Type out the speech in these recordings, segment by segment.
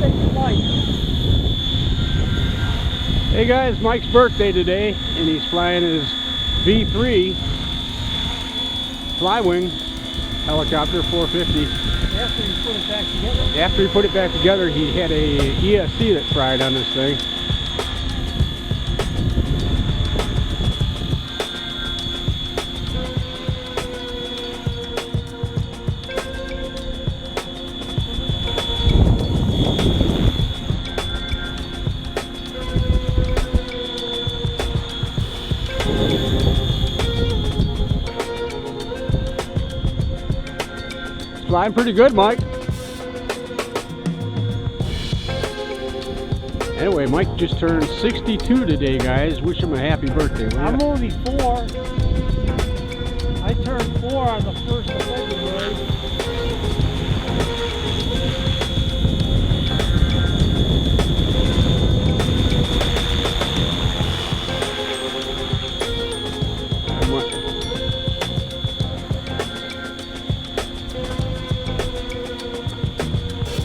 birthday to Mike. Hey guys, Mike's birthday today, and he's flying his V3 Flywing helicopter 450. After he put it back together? After he put it back together, he had a ESC that fried on this thing. Flying pretty good, Mike. Anyway, Mike just turned 62 today, guys. Wish him a happy birthday. I'm only 4. I turned 4 on the 1st of February.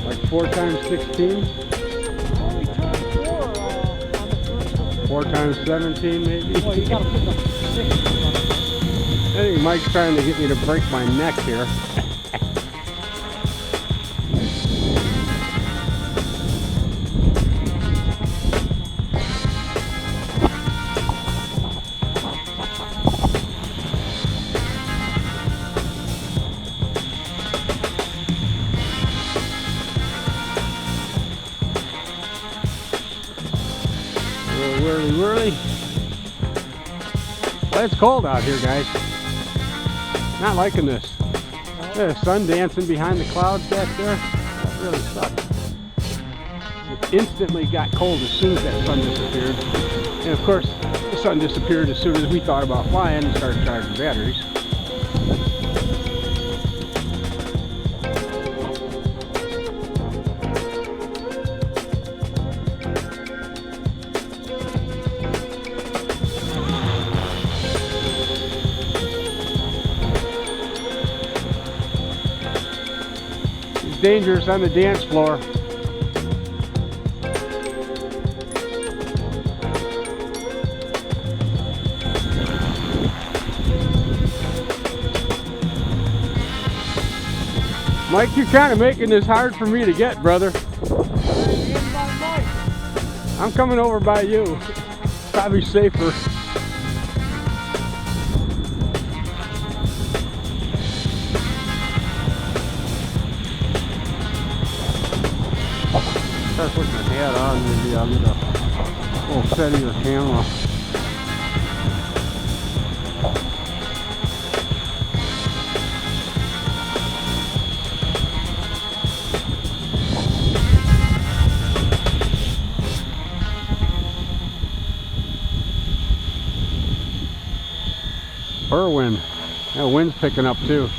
Like 4 times 16? Oh, we turned 4 on the 1st of 4 times 17, maybe? Well, you gotta put the 6 on it. I think Mike's trying to get me to break my neck here. Whirly. Well, it's cold out here, guys. Not liking this. The sun dancing behind the clouds back there. That really sucks. It instantly got cold as soon as that sun disappeared. And of course, the sun disappeared as soon as we thought about flying and started charging batteries. Dangerous on the dance floor. Mike, you're kind of making this hard for me to get, brother. I'm coming over by you. Probably safer. Start putting the hat on, maybe I'll get a little steadier camera. Whirlwind. That wind's picking up too.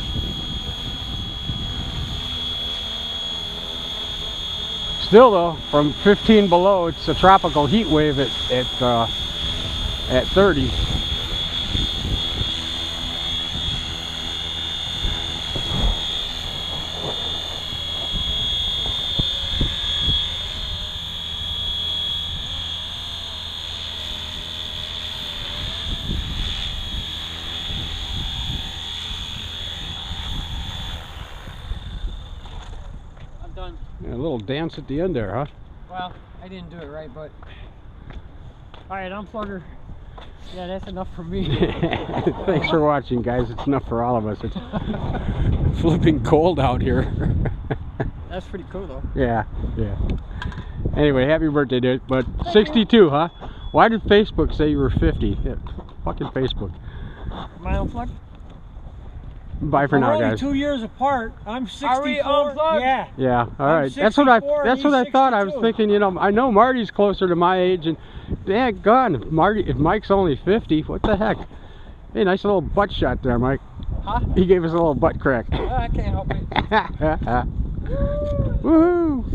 Still though, from 15 below, it's a tropical heat wave at 30. I'm done. Yeah, a little dance at the end there, huh? Well, I didn't do it right, but... Alright, unplugger. Yeah, that's enough for me. Thanks for watching, guys. It's enough for all of us. It's flipping cold out here. That's pretty cool, though. Yeah. Anyway, happy birthday, dude. But 62, huh? Why did Facebook say you were 50? Yeah, fucking Facebook. Am I unplugged? Bye for now, We're only guys. 2 years apart. I'm 64. Are we unplugged? Yeah. Yeah, all right. That's 64 what and I he's thought. I was 62. thinking, you know, I know Marty's closer to my age, and dang gone, if Mike's only 50, what the heck? Hey, nice little butt shot there, Mike. Huh? He gave us a little butt crack. I can't help it. Woohoo!